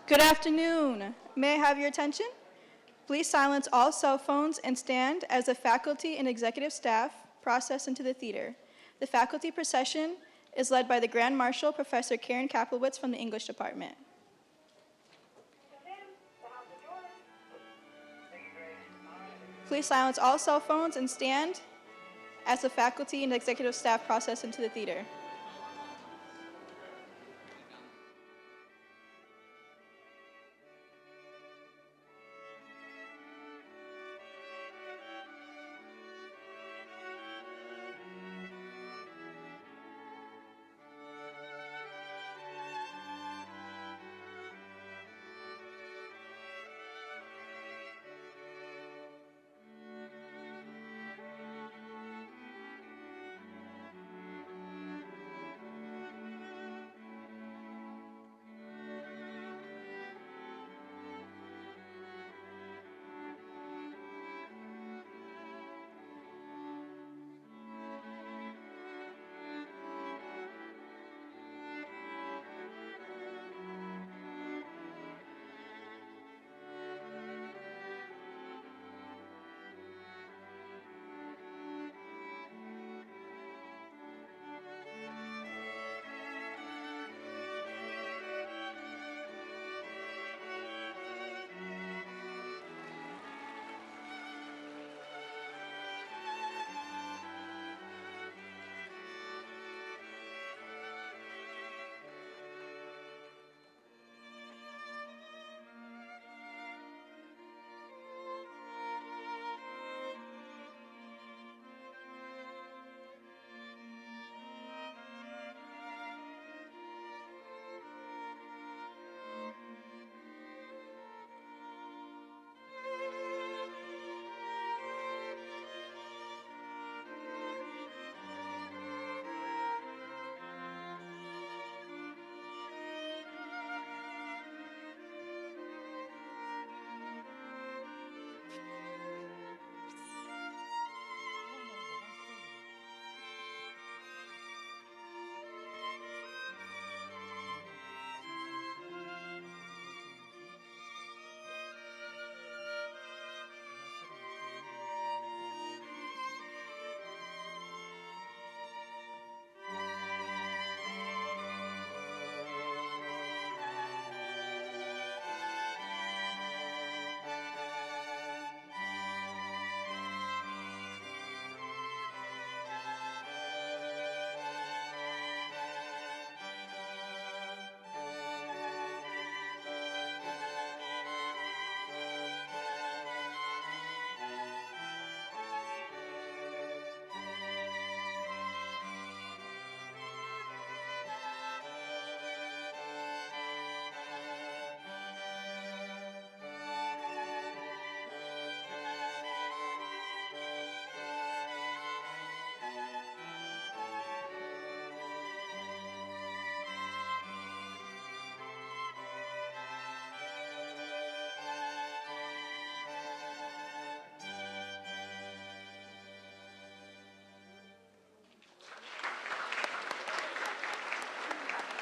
Good afternoon. May I have your attention? Please silence all cell phones and stand as the faculty and executive staff process into the theater. The faculty procession is led by the Grand Marshal, Professor Karen Kaplowitz from the English Department. Please silence all cell phones and stand as the faculty and executive staff process into the theater.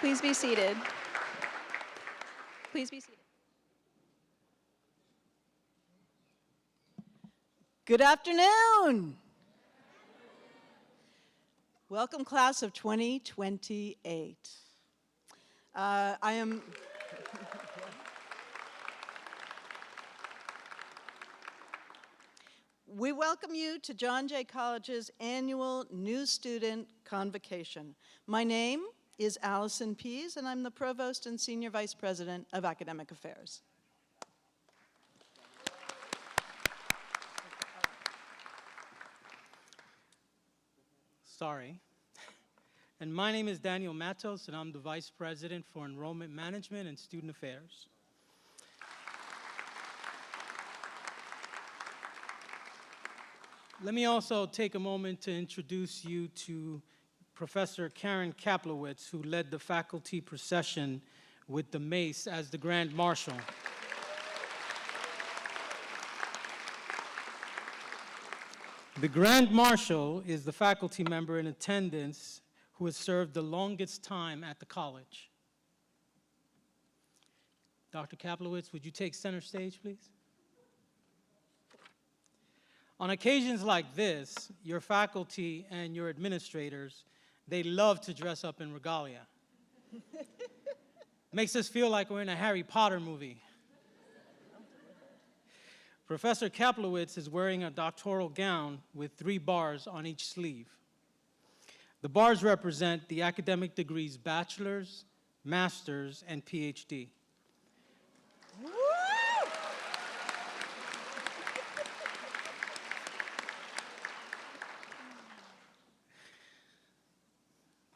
Please be seated. Please be seated. Good afternoon. Welcome, class of 2028. We welcome you to John Jay College's annual New Student Convocation. My name is Allison Pease, and I'm the Provost and Senior Vice President of Academic Affairs. Sorry. And my name is Daniel Matos, and I'm the Vice President for Enrollment Management and Student Affairs. Let me also take a moment to introduce you to Professor Karen Kaplowitz, who led the faculty procession with the mace as the Grand Marshal. The Grand Marshal is the faculty member in attendance who has served the longest time at the college. Dr. Kaplowitz, would you take center stage, please? On occasions like this, your faculty and your administrators, they love to dress up in regalia. Makes us feel like we're in a Harry Potter movie. Professor Kaplowitz is wearing a doctoral gown with 3 bars on each sleeve. The bars represent the academic degrees bachelor's, master's, and PhD. Woo!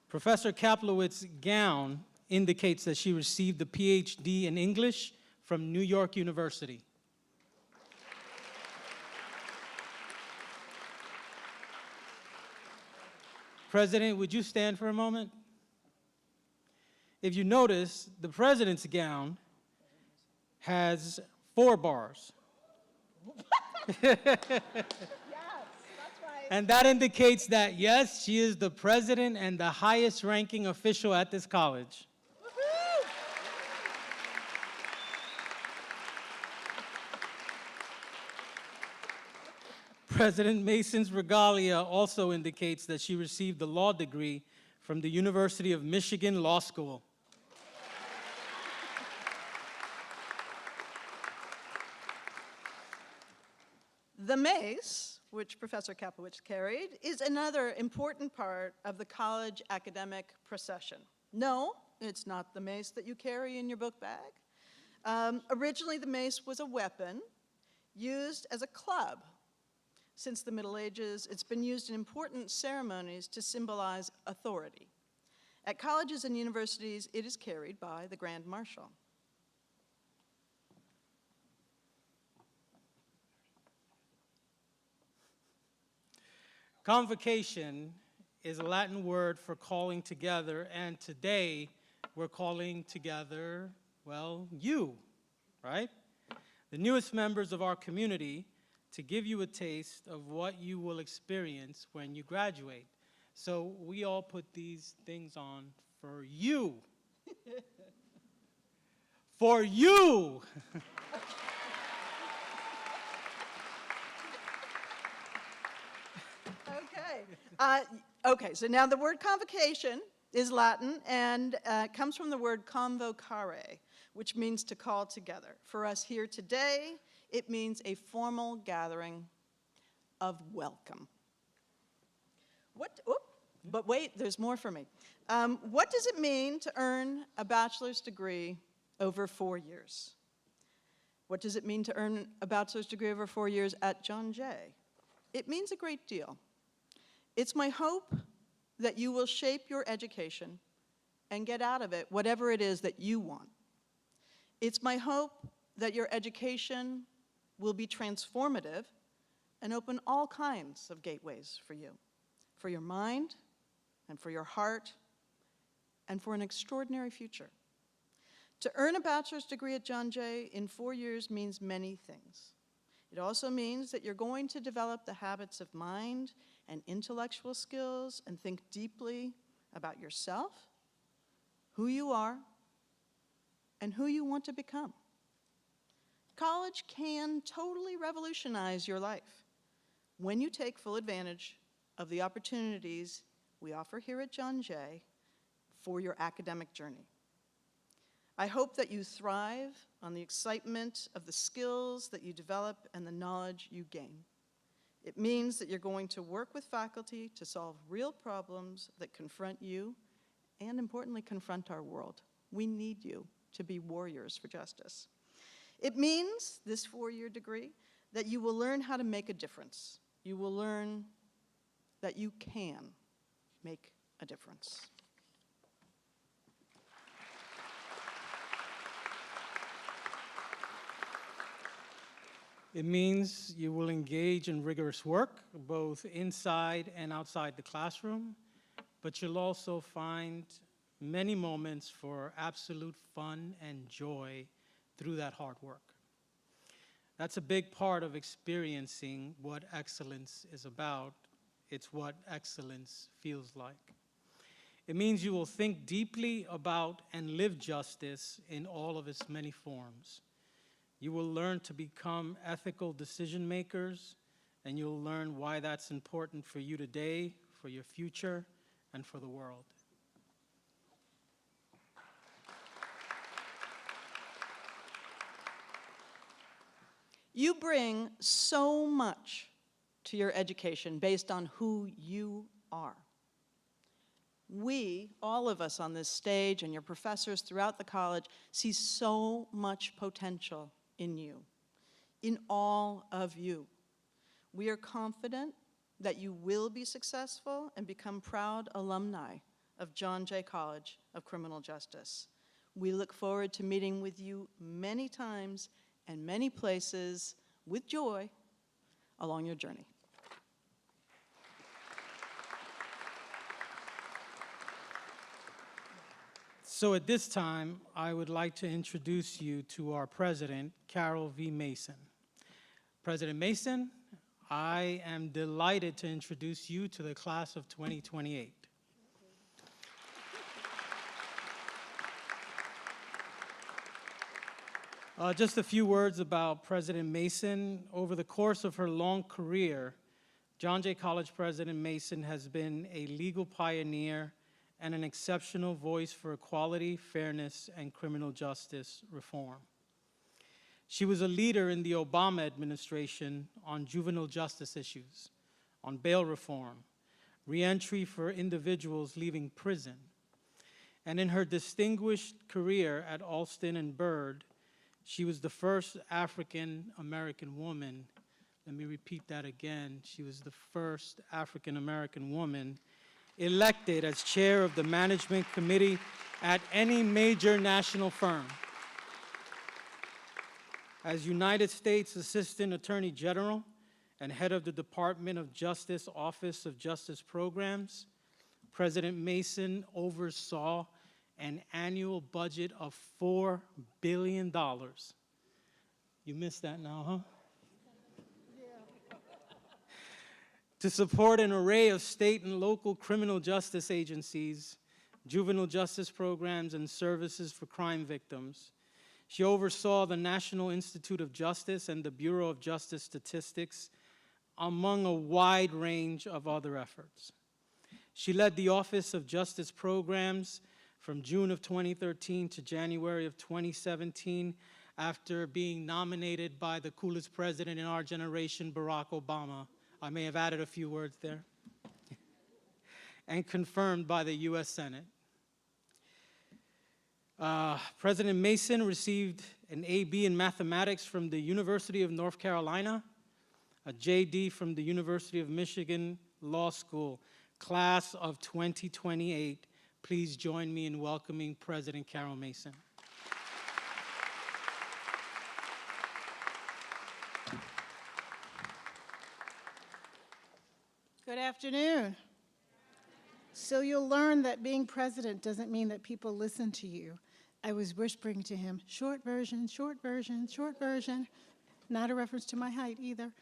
Professor Kaplowitz's gown indicates that she received a PhD in English from New York University. President, would you stand for a moment? If you notice, the president's gown has 4 bars. Yes, that's right. And that indicates that, yes, she is the president and the highest ranking official at this college. Woohoo! President Mason's regalia also indicates that she received a law degree from the University of Michigan Law School. The mace, which Professor Kaplowitz carried, is another important part of the college academic procession. No, it's not the mace that you carry in your book bag. Originally, the mace was a weapon used as a club. Since the Middle Ages, it's been used in important ceremonies to symbolize authority. At colleges and universities, it is carried by the Grand Marshal. Convocation is a Latin word for calling together, and today we're calling together, well, you, right? The newest members of our community, to give you a taste of what you will experience when you graduate. So we all put these things on for you. For you! Okay, so now the word convocation is Latin and comes from the word convocare, which means to call together. For us here today, it means a formal gathering of welcome. But wait, there's more for me. What does it mean to earn a bachelor's degree over 4 years? What does it mean to earn a bachelor's degree over 4 years at John Jay? It means a great deal. It's my hope that you will shape your education and get out of it whatever it is that you want. It's my hope that your education will be transformative and open all kinds of gateways for you, for your mind and for your heart and for an extraordinary future. To earn a bachelor's degree at John Jay in 4 years means many things. It also means that you're going to develop the habits of mind and intellectual skills and think deeply about yourself, who you are, and who you want to become. College can totally revolutionize your life when you take full advantage of the opportunities we offer here at John Jay for your academic journey. I hope that you thrive on the excitement of the skills that you develop and the knowledge you gain. It means that you're going to work with faculty to solve real problems that confront you and, importantly, confront our world. We need you to be warriors for justice. It means, this 4-year degree, that you will learn how to make a difference. You will learn that you can make a difference. It means you will engage in rigorous work, both inside and outside the classroom, but you'll also find many moments for absolute fun and joy through that hard work. That's a big part of experiencing what excellence is about. It's what excellence feels like. It means you will think deeply about and live justice in all of its many forms. You will learn to become ethical decision makers, and you'll learn why that's important for you today, for your future, and for the world. You bring so much to your education based on who you are. We, all of us on this stage and your professors throughout the college, see so much potential in you, in all of you. We are confident that you will be successful and become proud alumni of John Jay College of Criminal Justice. We look forward to meeting with you many times and many places with joy along your journey. So at this time, I would like to introduce you to our president, Carol V. Mason. President Mason, I am delighted to introduce you to the class of 2028. Just a few words about President Mason. Over the course of her long career, John Jay College President Mason has been a legal pioneer and an exceptional voice for equality, fairness, and criminal justice reform. She was a leader in the Obama administration on juvenile justice issues, on bail reform, reentry for individuals leaving prison. And in her distinguished career at Alston and Byrd, she was the first African-American woman. Let me repeat that again. She was the first African-American woman elected as chair of the management committee at any major national firm. As United States Assistant Attorney General and head of the Department of Justice Office of Justice Programs, President Mason oversaw an annual budget of $4 billion. You missed that now, huh? To support an array of state and local criminal justice agencies, juvenile justice programs, and services for crime victims. She oversaw the National Institute of Justice and the Bureau of Justice Statistics, among a wide range of other efforts. She led the Office of Justice Programs from June of 2013 to January of 2017 after being nominated by the coolest president in our generation, Barack Obama. I may have added a few words there. And confirmed by the U.S. Senate. President Mason received an A.B. in mathematics from the University of North Carolina, a J.D. from the University of Michigan Law School. Class of 2028, please join me in welcoming President Carol Mason. Good afternoon. So you'll learn that being president doesn't mean that people listen to you. I was whispering to him, short version, short version, short version. Not a reference to my height either.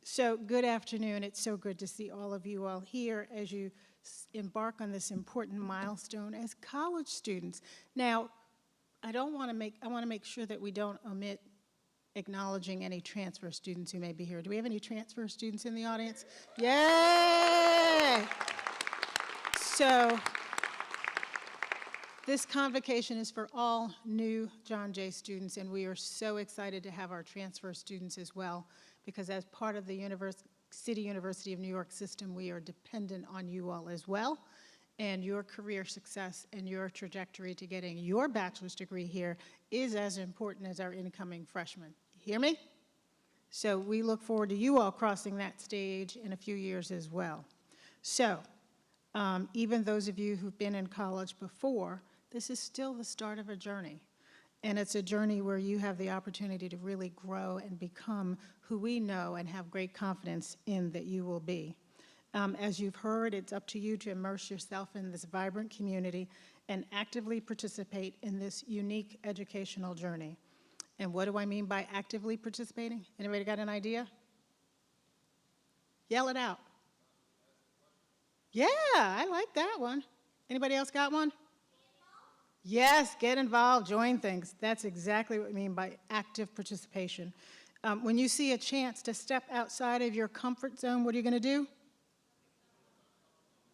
So good afternoon. It's so good to see all of you all here as you embark on this important milestone as college students. Now, I want to make sure that we don't omit acknowledging any transfer students who may be here. Do we have any transfer students in the audience? Yay! So this convocation is for all new John Jay students, and we are so excited to have our transfer students as well, because as part of the City University of New York system, we are dependent on you all as well, and your career success and your trajectory to getting your bachelor's degree here is as important as our incoming freshmen. Hear me? So we look forward to you all crossing that stage in a few years as well. So even those of you who've been in college before, this is still the start of a journey. And it's a journey where you have the opportunity to really grow and become who we know and have great confidence in that you will be. As you've heard, it's up to you to immerse yourself in this vibrant community and actively participate in this unique educational journey. And what do I mean by actively participating? Anybody got an idea? Yell it out. Yeah, I like that one. Anybody else got one? Yes, get involved, join things. That's exactly what we mean by active participation. When you see a chance to step outside of your comfort zone, what are you going to do?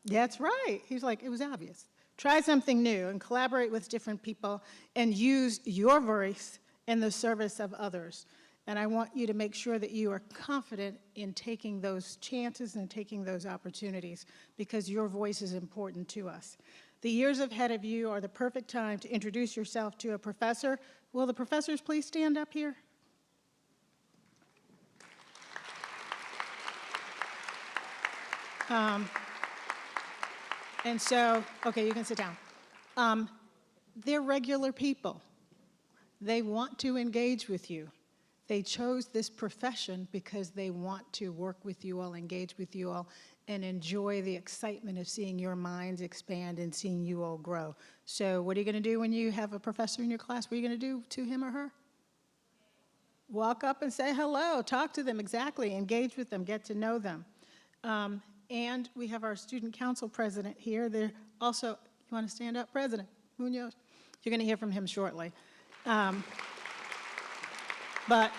That's right. He's like, it was obvious. Try something new and collaborate with different people and use your voice in the service of others. And I want you to make sure that you are confident in taking those chances and taking those opportunities because your voice is important to us. The years ahead of you are the perfect time to introduce yourself to a professor. Will the professors please stand up here? And so, okay, you can sit down. They're regular people. They want to engage with you. They chose this profession because they want to work with you all, engage with you all, and enjoy the excitement of seeing your minds expand and seeing you all grow. So what are you going to do when you have a professor in your class? What are you going to do to him or her? Walk up and say hello, talk to them, exactly, engage with them, get to know them. And we have our student council president here. They're also, you want to stand up? President Munoz. You're going to hear from him shortly. But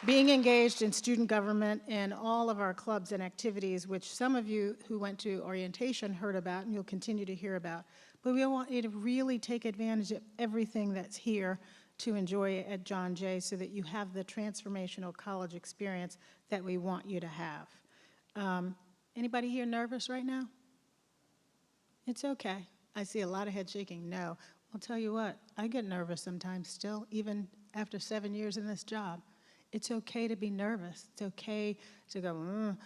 being engaged in student government and all of our clubs and activities, which some of you who went to orientation heard about and you'll continue to hear about, but we want you to really take advantage of everything that's here to enjoy at John Jay so that you have the transformational college experience that we want you to have. Anybody here nervous right now? It's okay. I see a lot of head shaking. No. I'll tell you what, I get nervous sometimes still, even after 7 years in this job. It's okay to be nervous. It's okay to go,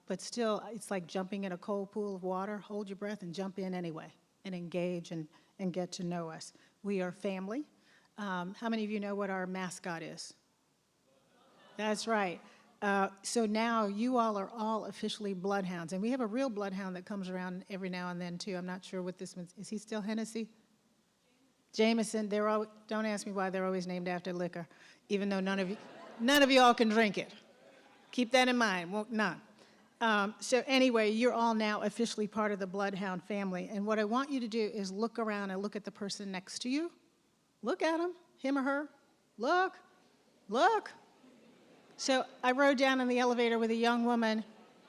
but still, it's like jumping in a cold pool of water. Hold your breath and jump in anyway and engage and get to know us. We are family. How many of you know what our mascot is? That's right. So now you all are all officially bloodhounds. And we have a real bloodhound that comes around every now and then, too. I'm not sure what this one's. Is he still Hennessy? Jameson. Don't ask me why they're always named after liquor, even though none of you all can drink it. Keep that in mind. None. So anyway, you're all now officially part of the bloodhound family. And what I want you to do is look around and look at the person next to you. Look at him or her. Look. So I rode down in the elevator with a young woman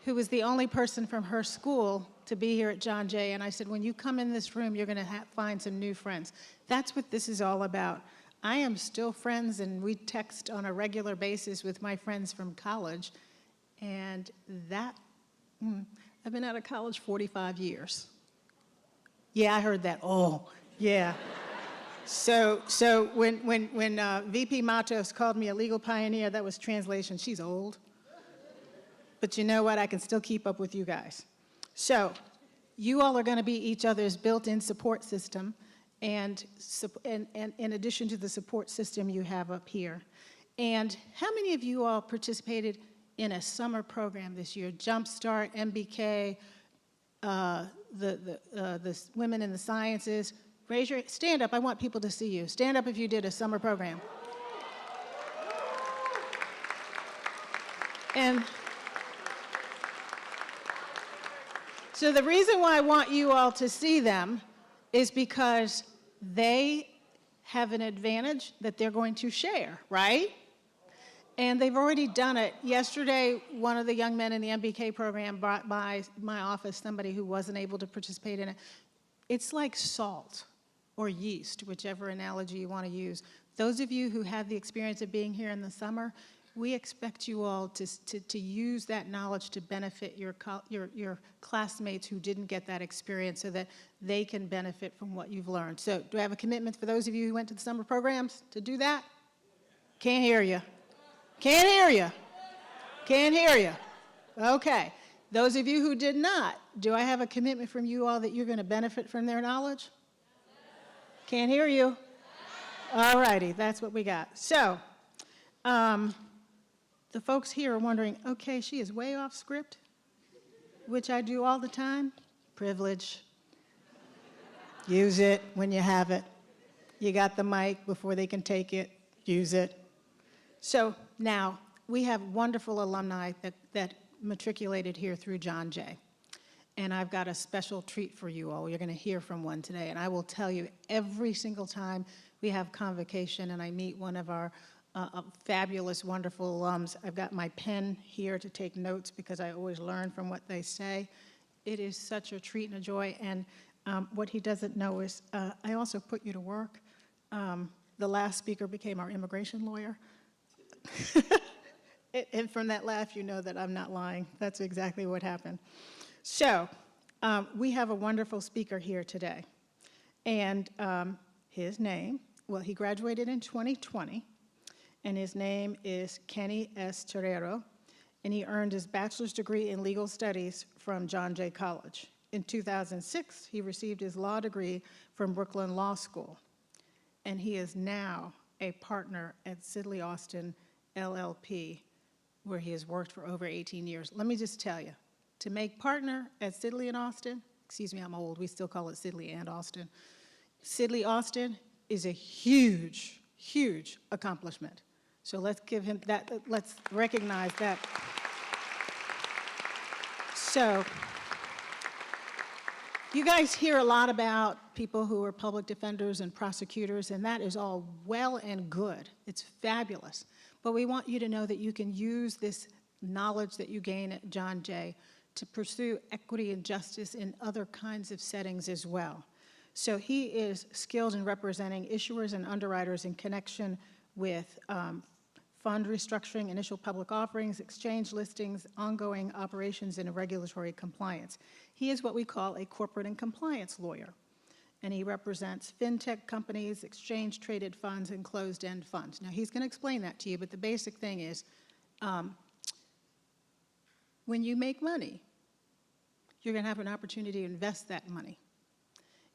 who was the only person from her school to be here at John Jay, and I said, when you come in this room, you're going to find some new friends. That's what this is all about. I am still friends, and we text on a regular basis with my friends from college, and I've been out of college 45 years. Yeah, I heard that. Oh, yeah. So when VP Matos called me a legal pioneer, that was translation. She's old. But you know what? I can still keep up with you guys. So you all are going to be each other's built-in support system, and in addition to the support system you have up here. And how many of you all participated in a summer program this year? Jumpstart, MBK, the Women in the Sciences. Stand up. I want people to see you. Stand up if you did a summer program. And so the reason why I want you all to see them is because they have an advantage that they're going to share, right? And they've already done it. Yesterday, one of the young men in the MBK program brought by my office somebody who wasn't able to participate in it. It's like salt or yeast, whichever analogy you want to use. Those of you who had the experience of being here in the summer, we expect you all to use that knowledge to benefit your classmates who didn't get that experience so that they can benefit from what you've learned. So do I have a commitment for those of you who went to the summer programs to do that? Can't hear you. Can't hear you. Can't hear you. Okay. Those of you who did not, do I have a commitment from you all that you're going to benefit from their knowledge? Can't hear you. All righty, that's what we got. So, the folks here are wondering, okay, she is way off script, which I do all the time. Privilege. Use it when you have it. You got the mic before they can take it. Use it. So now, we have wonderful alumni that matriculated here through John Jay. And I've got a special treat for you all. You're going to hear from one today. And I will tell you, every single time we have convocation and I meet one of our fabulous, wonderful alums, I've got my pen here to take notes because I always learn from what they say. It is such a treat and a joy. And what he doesn't know is I also put you to work. The last speaker became our immigration lawyer. And from that laugh, you know that I'm not lying. That's exactly what happened. So we have a wonderful speaker here today. And his name, well, he graduated in 2020, and his name is Kenny S. Torero, and he earned his bachelor's degree in legal studies from John Jay College. In 2006, he received his law degree from Brooklyn Law School, and he is now a partner at Sidley Austin LLP, where he has worked for over 18 years. Let me just tell you, to make partner at Sidley and Austin, excuse me, I'm old, we still call it Sidley and Austin. Sidley Austin is a huge, huge accomplishment. So let's give him that, let's recognize that. So, you guys hear a lot about people who are public defenders and prosecutors, and that is all well and good. It's fabulous. But we want you to know that you can use this knowledge that you gain at John Jay to pursue equity and justice in other kinds of settings as well. So he is skilled in representing issuers and underwriters in connection with fund restructuring, initial public offerings, exchange listings, ongoing operations, and regulatory compliance. He is what we call a corporate and compliance lawyer, and he represents fintech companies, exchange-traded funds, and closed-end funds. Now, he's going to explain that to you, but the basic thing is when you make money, you're going to have an opportunity to invest that money.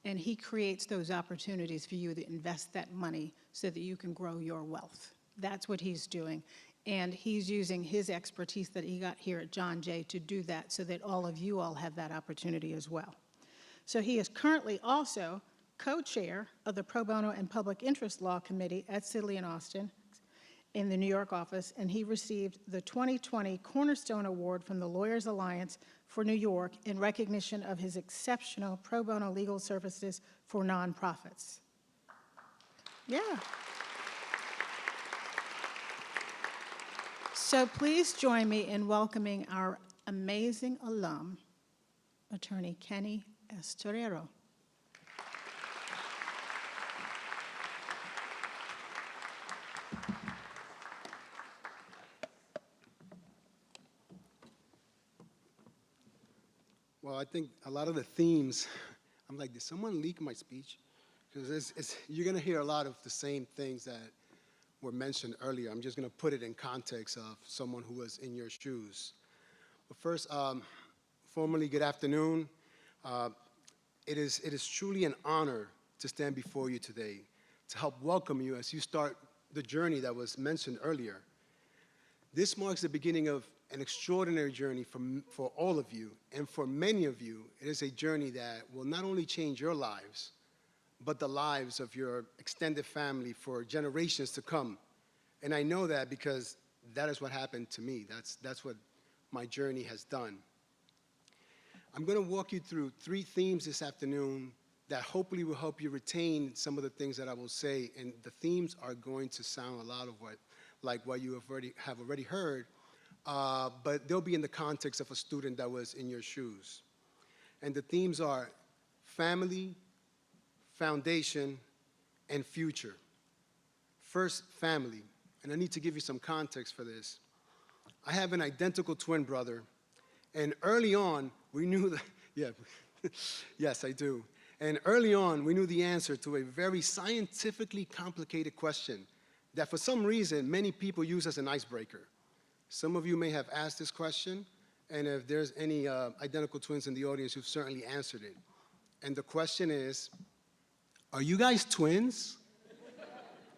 And he creates those opportunities for you to invest that money so that you can grow your wealth. That's what he's doing. And he's using his expertise that he got here at John Jay to do that so that all of you all have that opportunity as well. So he is currently also co-chair of the Pro Bono and Public Interest Law Committee at Sidley and Austin in the New York office, and he received the 2020 Cornerstone Award from the Lawyers Alliance for New York in recognition of his exceptional pro bono legal services for nonprofits. Yeah. So please join me in welcoming our amazing alum, Attorney Kenny S. Torero. Well, I think a lot of the themes, I'm like, did someone leak my speech? Because you're going to hear a lot of the same things that were mentioned earlier. I'm just going to put it in context of someone who was in your shoes. But first, formally, good afternoon. It is truly an honor to stand before you today to help welcome you as you start the journey that was mentioned earlier. This marks the beginning of an extraordinary journey for all of you, and for many of you, it is a journey that will not only change your lives, but the lives of your extended family for generations to come. And I know that because that is what happened to me. That's what my journey has done. I'm going to walk you through 3 themes this afternoon that hopefully will help you retain some of the things that I will say, and the themes are going to sound a lot of what you have already heard, but they'll be in the context of a student that was in your shoes. And the themes are family, foundation, and future. First, family, and I need to give you some context for this. I have an identical twin brother, and early on, we knew that, yeah, yes, I do. And early on, we knew the answer to a very scientifically complicated question that for some reason, many people use as an icebreaker. Some of you may have asked this question, and if there's any identical twins in the audience, you've certainly answered it. And the question is, are you guys twins?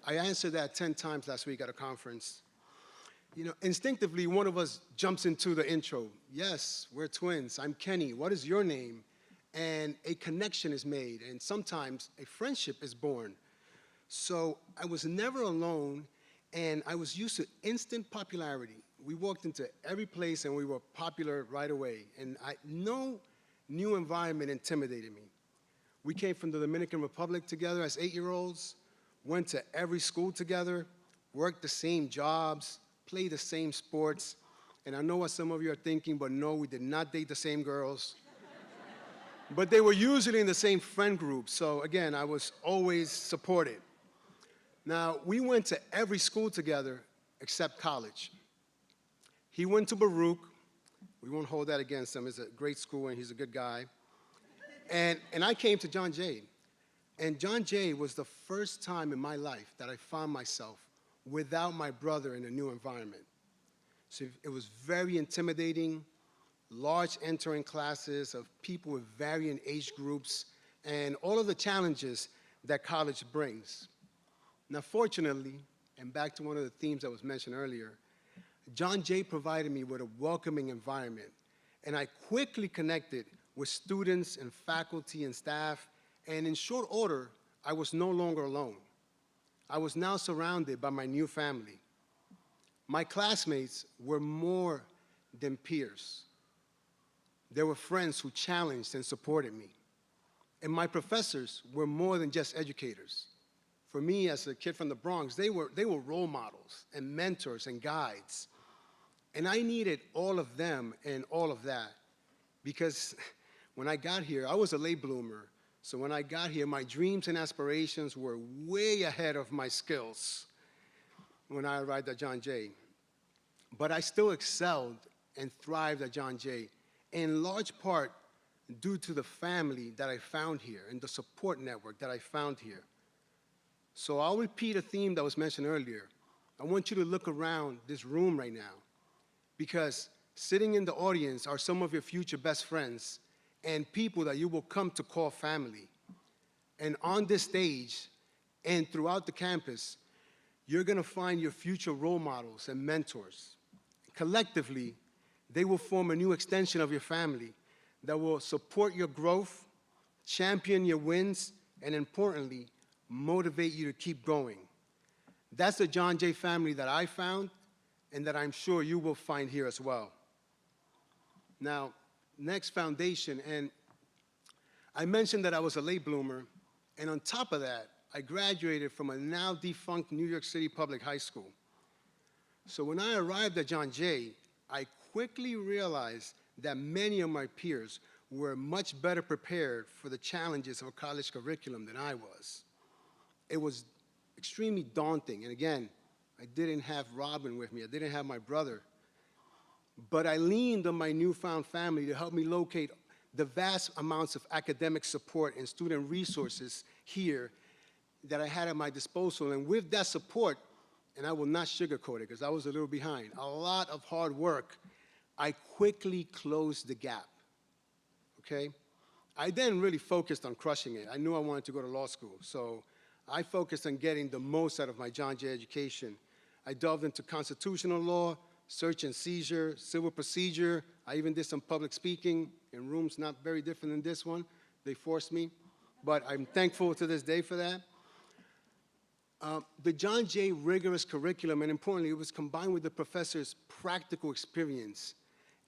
I answered that 10 times last week at a conference. You know, instinctively, one of us jumps into the intro. Yes, we're twins. I'm Kenny. What is your name? And a connection is made, and sometimes a friendship is born. So I was never alone, and I was used to instant popularity. We walked into every place, and we were popular right away. And no new environment intimidated me. We came from the Dominican Republic together as 8-year-olds, went to every school together, worked the same jobs, played the same sports. And I know what some of you are thinking, but no, we did not date the same girls. But they were usually in the same friend group, so again, I was always supported. Now, we went to every school together except college. He went to Baruch. We won't hold that against him. It's a great school, and he's a good guy. And I came to John Jay. And John Jay was the first time in my life that I found myself without my brother in a new environment. So it was very intimidating, large entering classes of people with varying age groups, and all of the challenges that college brings. Now, fortunately, and back to one of the themes that was mentioned earlier, John Jay provided me with a welcoming environment, and I quickly connected with students and faculty and staff, and in short order, I was no longer alone. I was now surrounded by my new family. My classmates were more than peers. They were friends who challenged and supported me. And my professors were more than just educators. For me, as a kid from the Bronx, they were role models and mentors and guides. And I needed all of them and all of that, because when I got here, I was a late bloomer. So when I got here, my dreams and aspirations were way ahead of my skills when I arrived at John Jay. But I still excelled and thrived at John Jay, in large part due to the family that I found here and the support network that I found here. So I'll repeat a theme that was mentioned earlier. I want you to look around this room right now, because sitting in the audience are some of your future best friends and people that you will come to call family. And on this stage and throughout the campus, you're gonna find your future role models and mentors. Collectively, they will form a new extension of your family that will support your growth, champion your wins, and importantly, motivate you to keep going. That's the John Jay family that I found and that I'm sure you will find here as well. Now, next, foundation. And I mentioned that I was a late bloomer, and on top of that, I graduated from a now defunct New York City public high school. So when I arrived at John Jay, I quickly realized that many of my peers were much better prepared for the challenges of a college curriculum than I was. It was extremely daunting, and again, I didn't have Robin with me, I didn't have my brother, but I leaned on my newfound family to help me locate the vast amounts of academic support and student resources here that I had at my disposal. And with that support, and I will not sugarcoat it because I was a little behind, a lot of hard work, I quickly closed the gap, okay? I then really focused on crushing it. I knew I wanted to go to law school, so I focused on getting the most out of my John Jay education. I delved into constitutional law, search and seizure, civil procedure. I even did some public speaking in rooms not very different than this one. They forced me, but I'm thankful to this day for that. The John Jay rigorous curriculum, and importantly, it was combined with the professor's practical experience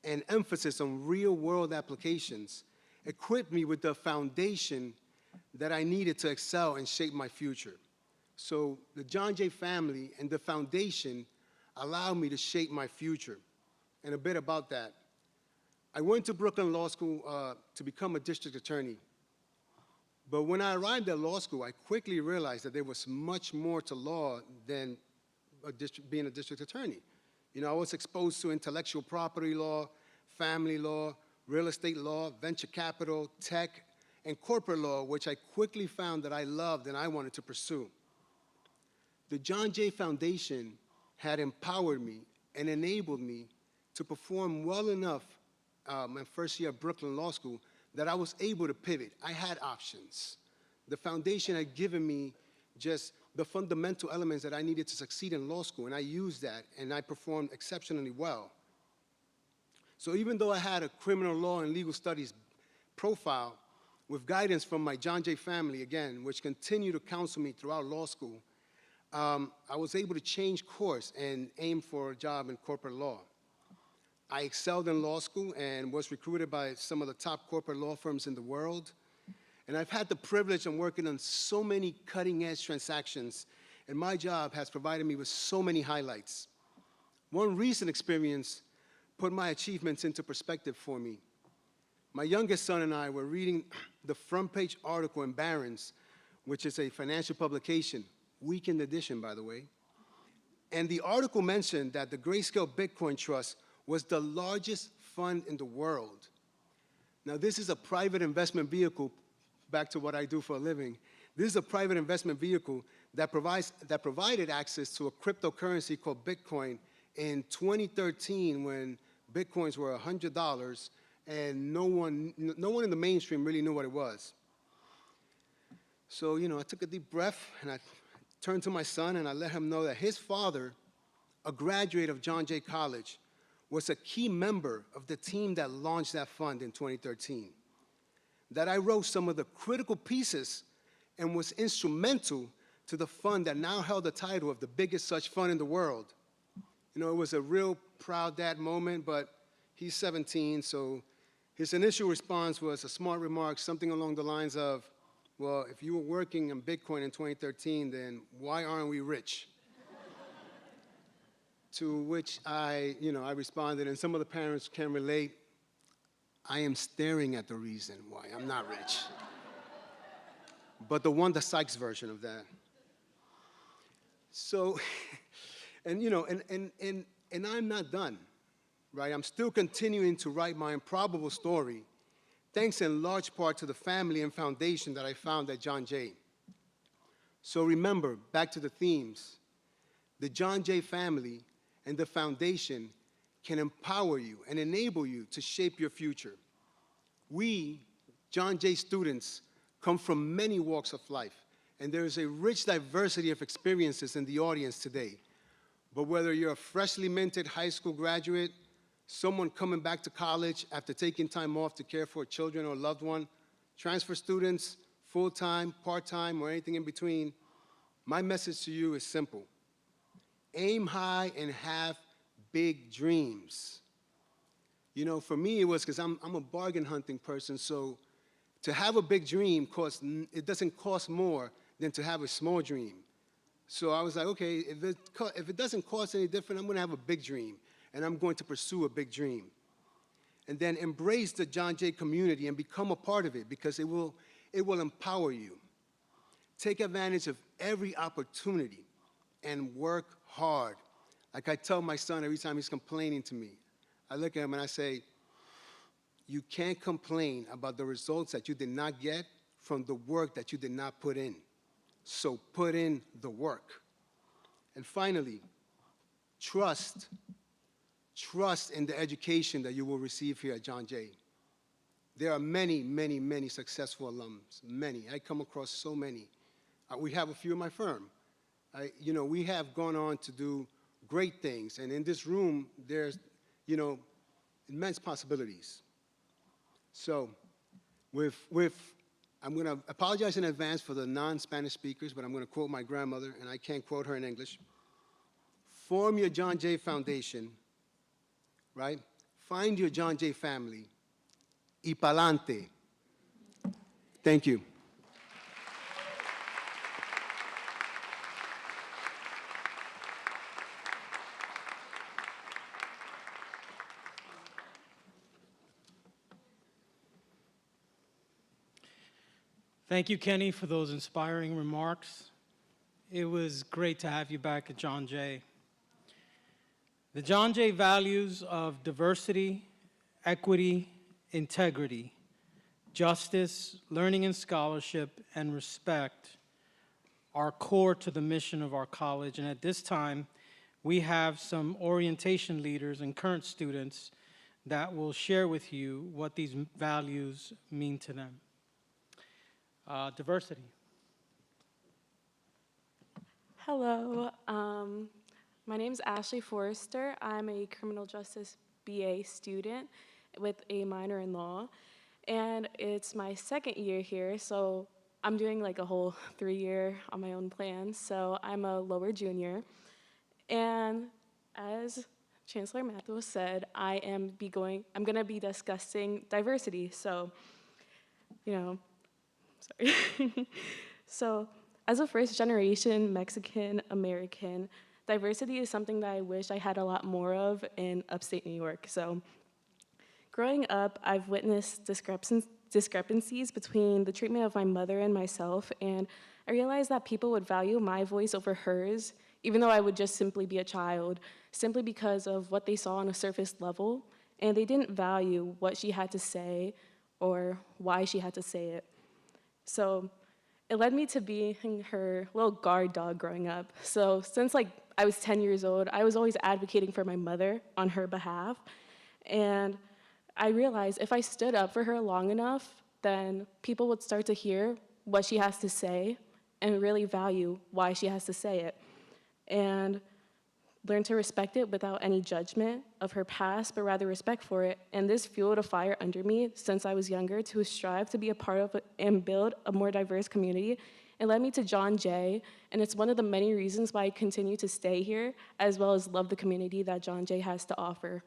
and emphasis on real-world applications, equipped me with the foundation that I needed to excel and shape my future. So the John Jay family and the foundation allowed me to shape my future. And a bit about that. I went to Brooklyn Law School to become a district attorney. But when I arrived at law school, I quickly realized that there was much more to law than being a district attorney. You know, I was exposed to intellectual property law, family law, real estate law, venture capital, tech, and corporate law, which I quickly found that I loved and I wanted to pursue. The John Jay Foundation had empowered me and enabled me to perform well enough my first year at Brooklyn Law School that I was able to pivot. I had options. The foundation had given me just the fundamental elements that I needed to succeed in law school, and I used that, and I performed exceptionally well. So even though I had a criminal law and legal studies profile, with guidance from my John Jay family, again, which continued to counsel me throughout law school, I was able to change course and aim for a job in corporate law. I excelled in law school and was recruited by some of the top corporate law firms in the world. And I've had the privilege of working on so many cutting-edge transactions, and my job has provided me with so many highlights. One recent experience put my achievements into perspective for me. My youngest son and I were reading the front page article in Barron's, which is a financial publication, weekend edition, by the way. And the article mentioned that the Grayscale Bitcoin Trust was the largest fund in the world. Now, this is a private investment vehicle, back to what I do for a living. This is a private investment vehicle that provided access to a cryptocurrency called Bitcoin in 2013 when Bitcoins were $100 and no one in the mainstream really knew what it was. So, I took a deep breath and I turned to my son and I let him know that his father, a graduate of John Jay College, was a key member of the team that launched that fund in 2013. That I wrote some of the critical pieces and was instrumental to the fund that now held the title of the biggest such fund in the world. It was a real proud dad moment, but he's 17, so his initial response was a smart remark, something along the lines of, well, if you were working on Bitcoin in 2013, then why aren't we rich? To which I responded, and some of the parents can relate, I am staring at the reason why I'm not rich. But the Wanda Sykes version of that. So, and I'm not done, right? I'm still continuing to write my improbable story, thanks in large part to the family and foundation that I found at John Jay. So remember, back to the themes, the John Jay family and the foundation can empower you and enable you to shape your future. We, John Jay students, come from many walks of life, and there is a rich diversity of experiences in the audience today. But whether you're a freshly minted high school graduate, someone coming back to college after taking time off to care for children or loved one, transfer students, full-time, part-time, or anything in between, my message to you is simple. Aim high and have big dreams. For me, it was because I'm a bargain hunting person, so to have a big dream it doesn't cost more than to have a small dream. So I was like, okay, if it doesn't cost any different, I'm going to have a big dream, and I'm going to pursue a big dream. And then embrace the John Jay community and become a part of it, because it will empower you. Take advantage of every opportunity and work hard. Like I tell my son every time he's complaining to me, I look at him and I say, you can't complain about the results that you did not get from the work that you did not put in. So put in the work. And finally, trust in the education that you will receive here at John Jay. There are many, many, many successful alums, many. I come across so many. We have a few in my firm. We have gone on to do great things, and in this room, there's, immense possibilities. So, I'm going to apologize in advance for the non-Spanish speakers, but I'm going to quote my grandmother, and I can't quote her in English. Form your John Jay Foundation, right? Find your John Jay family, y pa'lante. Thank you. Thank you, Kenny, for those inspiring remarks. It was great to have you back at John Jay. The John Jay values of diversity, equity, integrity, justice, learning and scholarship, and respect are core to the mission of our college. And at this time, we have some orientation leaders and current students that will share with you what these values mean to them. Diversity. Hello, my name is Ashley Forrester. I'm a criminal justice BA student with a minor in law, and it's my second year here, so I'm doing like a whole 3-year on my own plan, so I'm a lower junior. And as Chancellor Matthews said, I'm gonna be discussing diversity. So, sorry. So, as a first generation Mexican American, diversity is something that I wish I had a lot more of in upstate New York. So, growing up, I've witnessed discrepancies between the treatment of my mother and myself, and I realized that people would value my voice over hers, even though I would just simply be a child, simply because of what they saw on a surface level, and they didn't value what she had to say or why she had to say it. So it led me to being her little guard dog growing up. So since I was 10 years old, I was always advocating for my mother on her behalf, and I realized if I stood up for her long enough, then people would start to hear what she has to say and really value why she has to say it, and learn to respect it without any judgment of her past, but rather respect for it. And this fueled a fire under me since I was younger to strive to be a part of and build a more diverse community. It led me to John Jay, and it's one of the many reasons why I continue to stay here, as well as love the community that John Jay has to offer.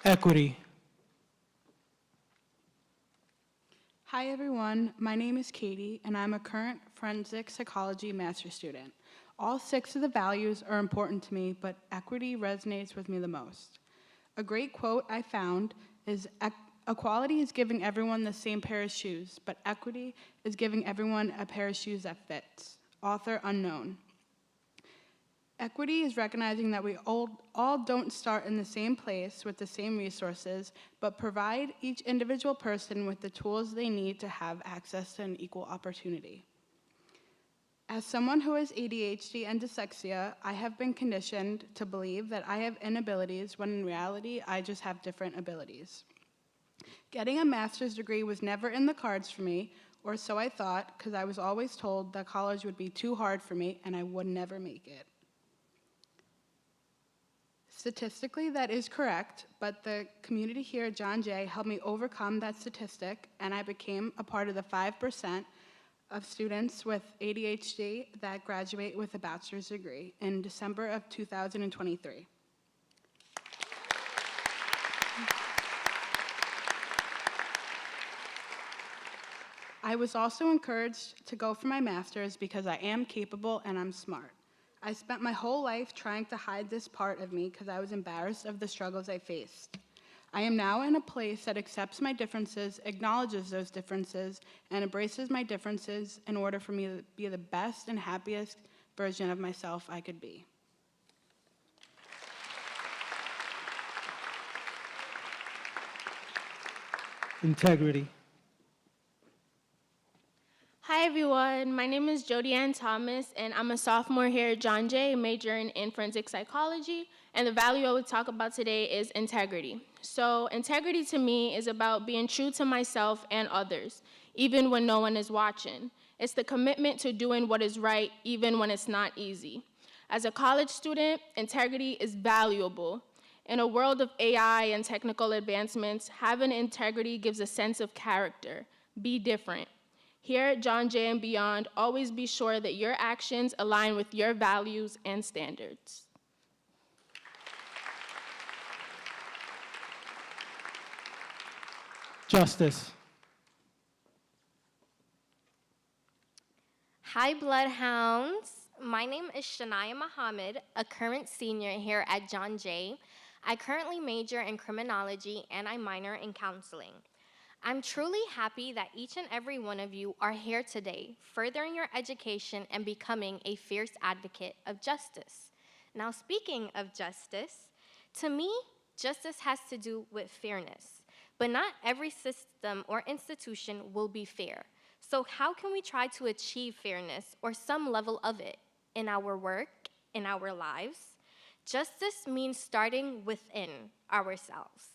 Equity. Hi everyone, my name is Katie and I'm a current forensic psychology master's student. All 6 of the values are important to me, but equity resonates with me the most. A great quote I found is, "Equality is giving everyone the same pair of shoes, but equity is giving everyone a pair of shoes that fits." Author unknown. Equity is recognizing that we all don't start in the same place with the same resources, but provide each individual person with the tools they need to have access to an equal opportunity. As someone who has ADHD and dyslexia, I have been conditioned to believe that I have inabilities when in reality I just have different abilities. Getting a master's degree was never in the cards for me, or so I thought, because I was always told that college would be too hard for me and I would never make it. Statistically, that is correct, but the community here at John Jay helped me overcome that statistic, and I became a part of the 5% of students with ADHD that graduate with a bachelor's degree in December of 2023. I was also encouraged to go for my master's because I am capable and I'm smart. I spent my whole life trying to hide this part of me because I was embarrassed of the struggles I faced. I am now in a place that accepts my differences, acknowledges those differences, and embraces my differences in order for me to be the best and happiest version of myself I could be. Integrity. Hi everyone, my name is Jody Ann Thomas and I'm a sophomore here at John Jay, majoring in forensic psychology, and the value I would talk about today is integrity. So integrity to me is about being true to myself and others, even when no one is watching. It's the commitment to doing what is right, even when it's not easy. As a college student, integrity is valuable. In a world of AI and technical advancements, having integrity gives a sense of character. Be different. Here at John Jay and beyond, always be sure that your actions align with your values and standards. Justice. Hi, Bloodhounds. My name is Shania Muhammad, a current senior here at John Jay. I currently major in criminology and I minor in counseling. I'm truly happy that each and every one of you are here today, furthering your education and becoming a fierce advocate of justice. Now, speaking of justice, to me, justice has to do with fairness, but not every system or institution will be fair. So how can we try to achieve fairness or some level of it in our work, in our lives? Justice means starting within ourselves.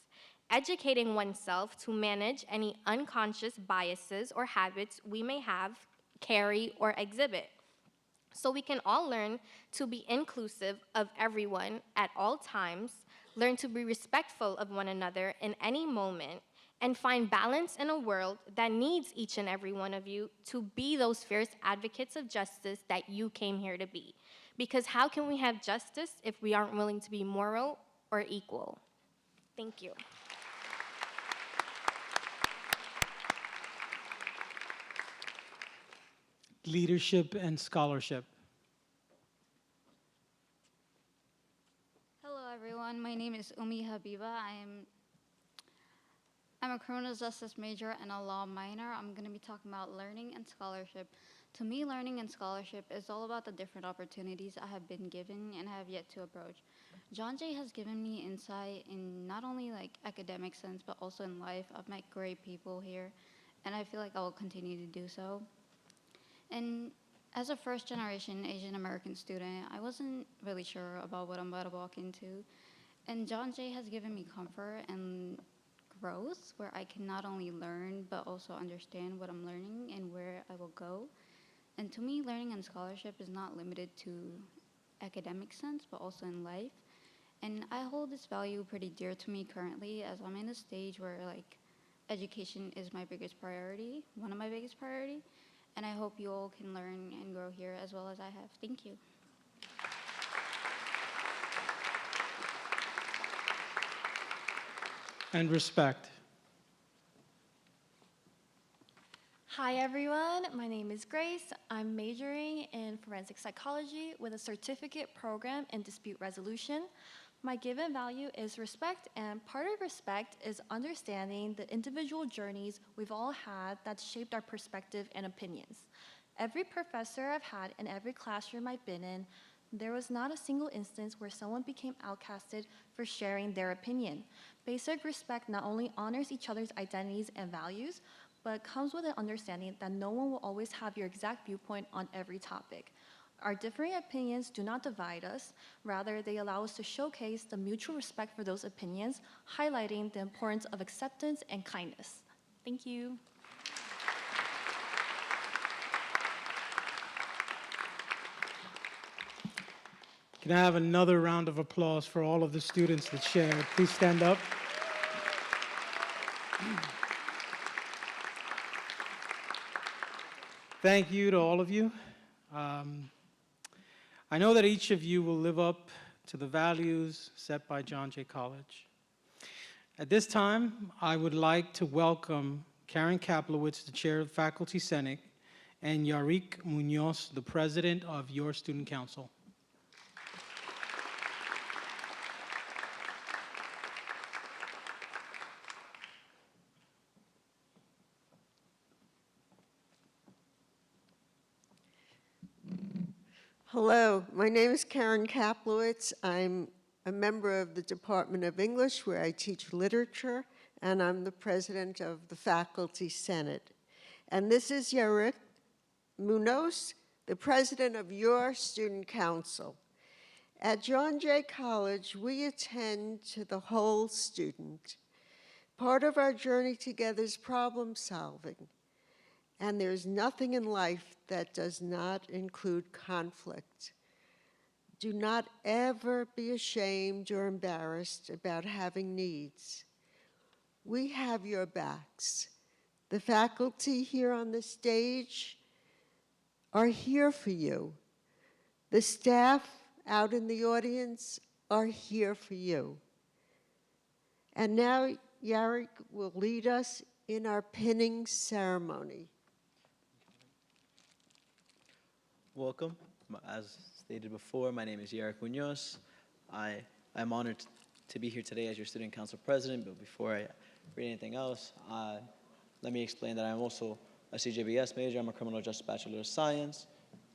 Educating oneself to manage any unconscious biases or habits we may have, carry, or exhibit. So we can all learn to be inclusive of everyone at all times, learn to be respectful of one another in any moment, and find balance in a world that needs each and every one of you to be those fierce advocates of justice that you came here to be. Because how can we have justice if we aren't willing to be moral or equal? Thank you. Leadership and scholarship. Hello, everyone. My name is Umi Habiba. I'm a criminal justice major and a law minor. I'm going to be talking about learning and scholarship. To me, learning and scholarship is all about the different opportunities I have been given and have yet to approach. John Jay has given me insight in not only like academic sense, but also in life. I've met great people here, and I feel like I will continue to do so. And as a first-generation Asian American student, I wasn't really sure about what I'm about to walk into. And John Jay has given me comfort and growth where I can not only learn, but also understand what I'm learning and where I will go. And to me, learning and scholarship is not limited to academic sense, but also in life. And I hold this value pretty dear to me currently as I'm in a stage where like education is my biggest priority, one of my biggest priority. And I hope you all can learn and grow here as well as I have. Thank you. And respect. Hi everyone, my name is Grace. I'm majoring in forensic psychology with a certificate program in dispute resolution. My given value is respect, and part of respect is understanding the individual journeys we've all had that shaped our perspective and opinions. Every professor I've had in every classroom I've been in, there was not a single instance where someone became outcasted for sharing their opinion. Basic respect not only honors each other's identities and values, but comes with an understanding that no one will always have your exact viewpoint on every topic. Our differing opinions do not divide us. Rather, they allow us to showcase the mutual respect for those opinions, highlighting the importance of acceptance and kindness. Thank you. Can I have another round of applause for all of the students that shared? Please stand up. Thank you to all of you. I know that each of you will live up to the values set by John Jay College. At this time, I would like to welcome Karen Kaplowitz, the Chair of the Faculty Senate, and Yarik Munoz, the President of your Student Council. Hello, my name is Karen Kaplowitz. I'm a member of the Department of English where I teach literature, and I'm the president of the Faculty Senate. And this is Yarik Munoz, the president of your Student Council. At John Jay College, we attend to the whole student. Part of our journey together is problem solving. And there's nothing in life that does not include conflict. Do not ever be ashamed or embarrassed about having needs. We have your backs. The faculty here on the stage are here for you. The staff out in the audience are here for you. And now Yarik will lead us in our pinning ceremony. Welcome. As stated before, my name is Yarik Munoz. I'm honored to be here today as your Student Council President, but before I read anything else, let me explain that I'm also a CJBS major. I'm a Criminal Justice Bachelor of Science.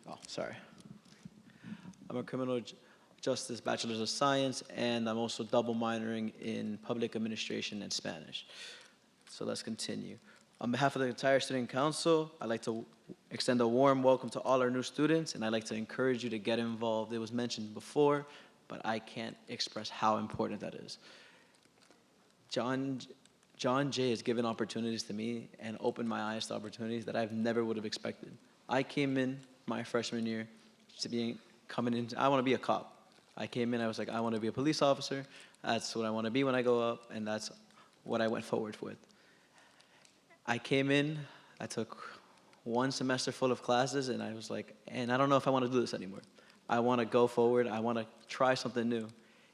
I'm a Criminal Justice Bachelor of Science, and I'm also double minoring in Public Administration and Spanish. So let's continue. On behalf of the entire Student Council, I'd like to extend a warm welcome to all our new students, and I'd like to encourage you to get involved. It was mentioned before, but I can't express how important that is. John Jay has given opportunities to me and opened my eyes to opportunities that I've never would have expected. I came in my freshman year I want to be a cop. I came in, I was like, I want to be a police officer. That's what I want to be when I go up, and that's what I went forward with. I came in, I took one semester full of classes, and I was like, and I don't know if I want to do this anymore. I want to go forward. I want to try something new.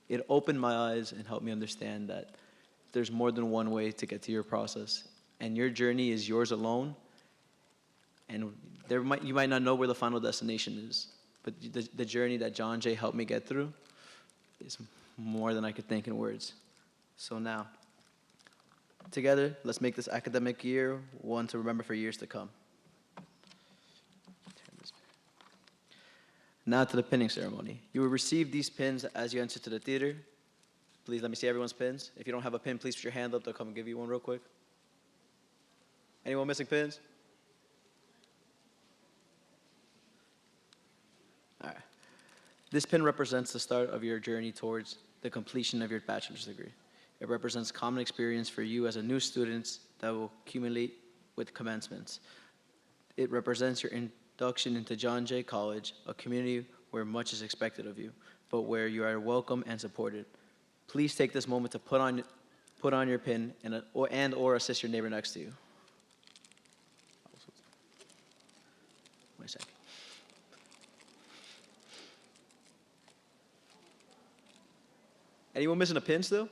It opened my eyes and helped me understand that there's more than one way to get to your process, and your journey is yours alone. And you might not know where the final destination is, but the journey that John Jay helped me get through is more than I could think in words. So now, together, let's make this academic year one to remember for years to come. Now to the pinning ceremony. You will receive these pins as you enter to the theater. Please let me see everyone's pins. If you don't have a pin, please put your hand up. They'll come and give you one real quick. Anyone missing pins? All right. This pin represents the start of your journey towards the completion of your bachelor's degree. It represents common experience for you as a new student that will accumulate with commencements. It represents your induction into John Jay College, a community where much is expected of you, but where you are welcome and supported. Please take this moment to put on your pin or assist your neighbor next to you. Wait a second. Anyone missing a pin still?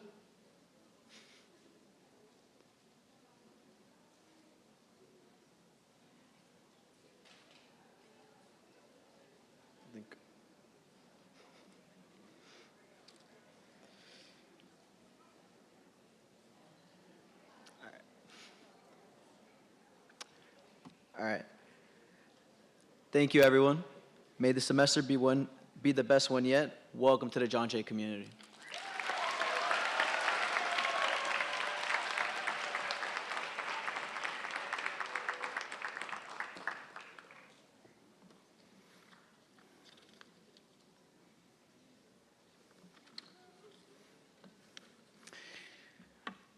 All right. Thank you, everyone. May the semester be the best one yet. Welcome to the John Jay community.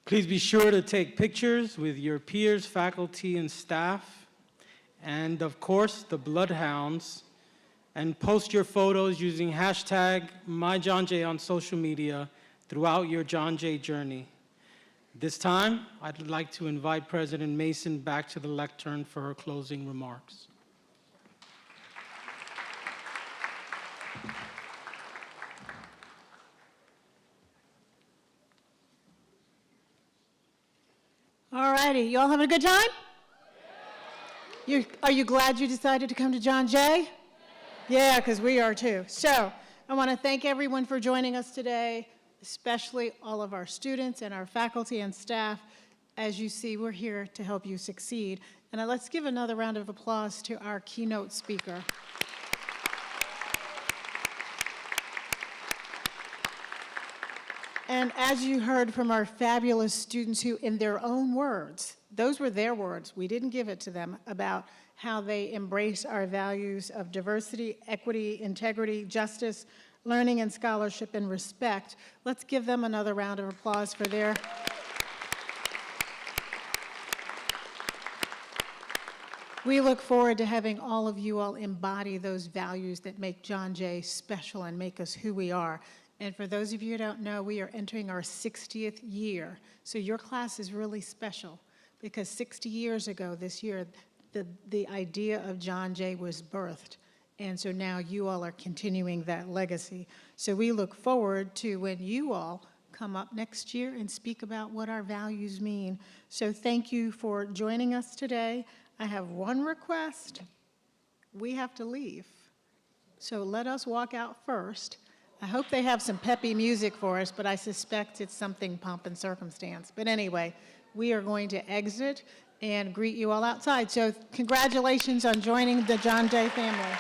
Please be sure to take pictures with your peers, faculty, and staff, and of course, the Bloodhounds, and post your photos using hashtag MyJohnJ on social media throughout your John Jay journey. This time, I'd like to invite President Mason back to the lectern for her closing remarks. All righty, you all having a good time? Are you glad you decided to come to John Jay? Yeah, because we are too. So I want to thank everyone for joining us today, especially all of our students and our faculty and staff. As you see, we're here to help you succeed. And let's give another round of applause to our keynote speaker. And as you heard from our fabulous students who, in their own words, those were their words, we didn't give it to them, about how they embrace our values of diversity, equity, integrity, justice, learning and scholarship, and respect. Let's give them another round of applause for their... We look forward to having all of you all embody those values that make John Jay special and make us who we are. And for those of you who don't know, we are entering our 60th year. So your class is really special because 60 years ago this year, the idea of John Jay was birthed. And so now you all are continuing that legacy. So we look forward to when you all come up next year and speak about what our values mean. So thank you for joining us today. I have one request. We have to leave. So let us walk out first. I hope they have some peppy music for us, but I suspect it's something pomp and circumstance. But anyway, we are going to exit and greet you all outside. So congratulations on joining the John Jay family.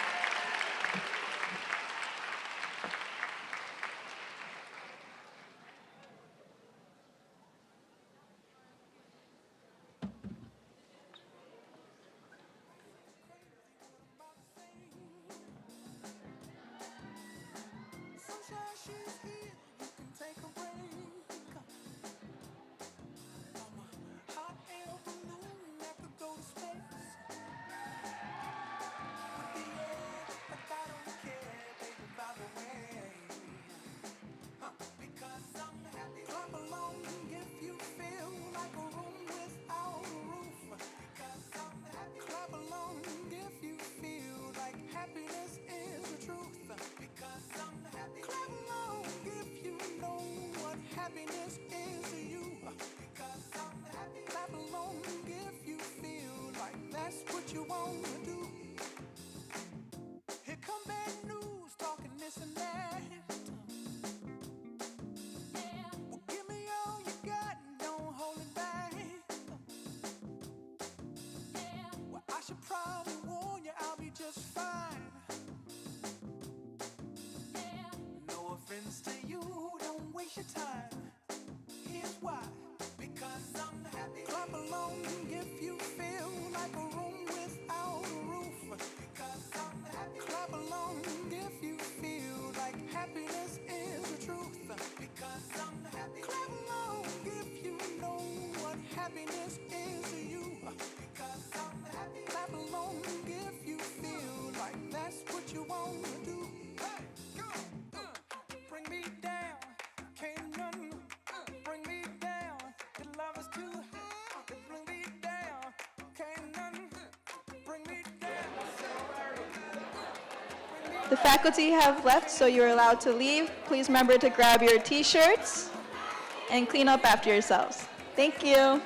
happiness is you. Because I'm happy. Clap along if you feel like that's what you want to do. Here come bad news, talking this and that. Well, give me all you got and don't hold it back. Well, I should probably warn you, I'll be just fine. No offense to you, don't waste your time. Here's why. Because I'm happy. Clap along if you feel like a room without a roof. Because I'm happy. Clap along if you feel like happiness is the truth. Because I'm happy. Clap along if you know what happiness is to you. Because I'm happy. Clap along if you feel like that's what you want to do. Hey, go! Bring me down, can't none bring me down. The love is too high, bring me down, can't none bring me down. The faculty have left, so you're allowed to leave. Please remember to grab your t-shirts and clean up after yourselves. Thank you.